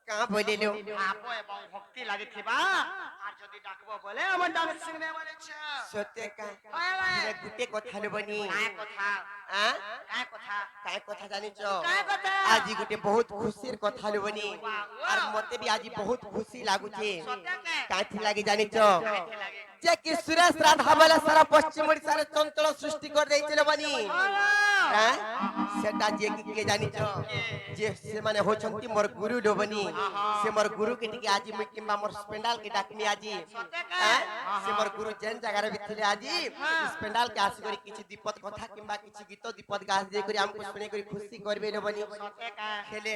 कहाँ बोले लो आपो एवं भक्ति लगी थी बा আর যদি ডাকবো বলে আমার ডাক শুনবে আমার ইচ্ছা सत्य का হয় ভাই ये गुटे कथा लो बनी काय কথা हाँ কথা काय कथा जानी चो काय কথা आज गुटे बहुत खुशी कथा लो बनी और मते भी आज बहुत खुशी लागू छे সত্যি কে काथी लागी जानी चो কাকে লাগে जे कि सुरेश राधा वाला सारा पश्चिम ओडिशा रे चंचल सृष्टि कर देई चले बनी हां सेटा जे कि के जानी छ जे से माने होछंती मोर गुरु डोबनी से मोर गुरु के टिके आजी मि किंबा मोर स्पेंडाल के डाकमी आजी हां से मोर गुरु जेन जगह रे बिथिले आजी स्पेंडाल के आसी करी किछि दीपत कथा किंबा किछि गीत दीपत गास दे करी हमको सुने करी खुशी करबे डोबनी खेले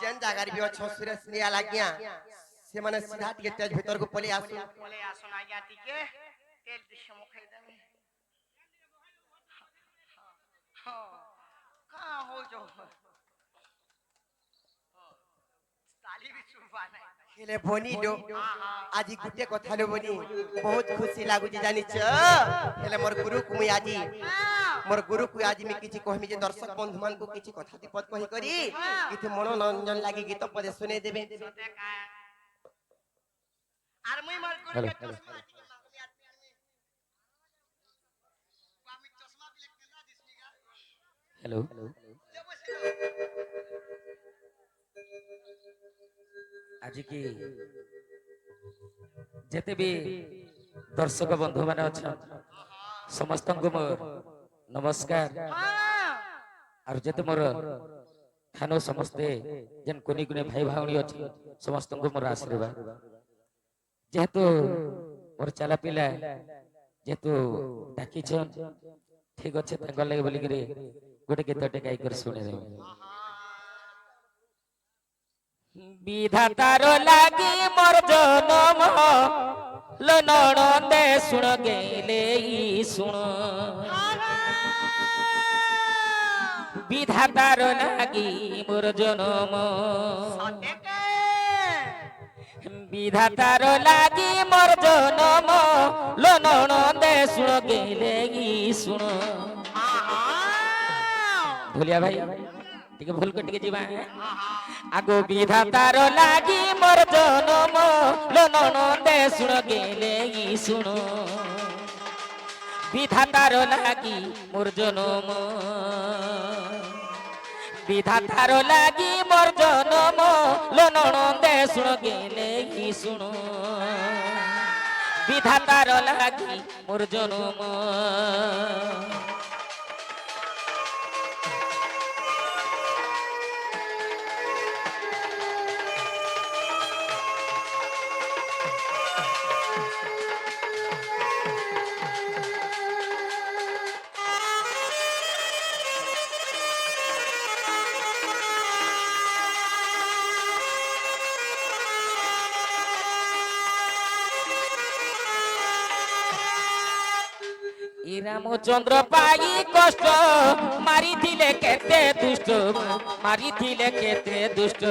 जेन जगह रे भी छ सुरेश निया लाग्या से माने सीधा टिके तेज भीतर को पले आसु ना गया टिके तेल दृश्य मुखै दमे कहाँ हो जो ताली भी चुपा नहीं खेले बनी लो आज गुटे कथा लो बनी बहुत खुशी लागु जी जानी छ खेले मोर गुरु को मुई आजी मोर गुरु को आज में किछि कहमी जे दर्शक बंधु मान को किछि कथा दीपत कहि करी किछि मनोरंजन लागि गीत पदे सुने देबे আর মুই মোর গুরু কে চশমা हेलो आज की जेते भी दर्शक बंधु माने अच्छा समस्त को मोर नमस्कार और जेते मोर थानो समस्ते जेन कोनी कोनी भाई भावनी अछि समस्त को मोर आशीर्वाद जेहेतु मोर चला पिला जेहेतु डाकी छन ठीक अच्छे तंग लगे बोली करे गोटे गीतटे गाई कर सुने रे विधातार लागी मोर जनम लो नणंदे सुन गेले ई सुन विधातार लागी मोर जनम विधातार लागी मोर जनम लो नणंदे सुन गेले ई सुन भूलिया भाई टिके भूल के टिके जीवा आगो विधातार लागी मोर जनम लो नणंदे सुन गेले ई सुन विधातार लागी मोर जनम विधातार लागी मोर जनम लो नणंदे सुन गेले ई सुन विधातार लागी मोर जनम रामचंद्र पाई कष्ट मारी थिले केते दुष्ट मारी थिले केते दुष्ट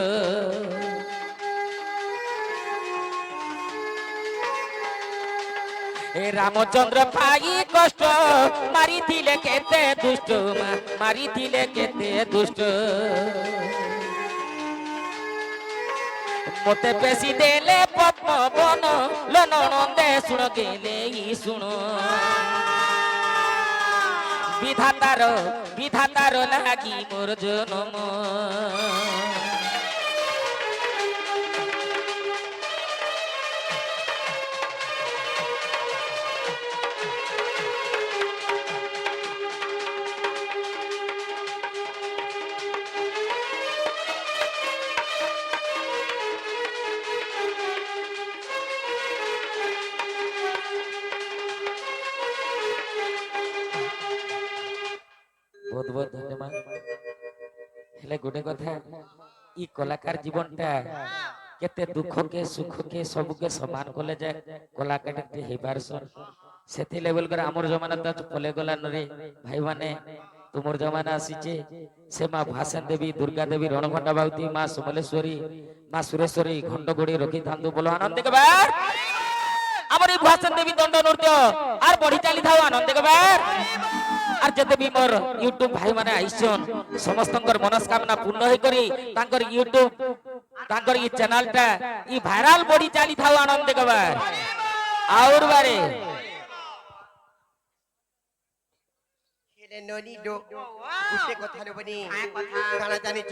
ए रामचंद्र पाई कष्ट मारी थिले केते दुष्ट मारी थिले केते दुष्ट मोते पेशी देले पद्म बन लो नणंदे सुन गेले ई सुन विधातार लागी मोर जनम बहुत बहुत धन्यवाद हेले गोटे कथा ई कलाकार जीवनटा केते दुख के सुख के सब के समान कोले जाय कलाकार ते हेबार सन सेति लेवल कर हमर जमाना त कोले गला नरे भाई माने तुमर जमाना आसीचे से मां भाषण देवी दुर्गा देवी रणघंटा बाउती मां समलेश्वरी मां सुरेश्वरी घंट गोड़ी रखी थांदो बोलो आनंद के बार আমার এই ভুয়াসন দেবী দণ্ড নৃত্য আর বড়ি চালি থাও আনন্দ কবার আর যেতে বি মোর ইউটিউব ভাই মানে আইছন সমস্তঙ্কর মনস্কামনা পূর্ণ হই করি তাঙ্কর ইউটিউব তাঙ্কর ই চ্যানেলটা ই ভাইরাল বড়ি চালি থাও আনন্দ কবার আউর বারে হেলে ননি ডো গুটে কথা নেবনি কানা জানিছ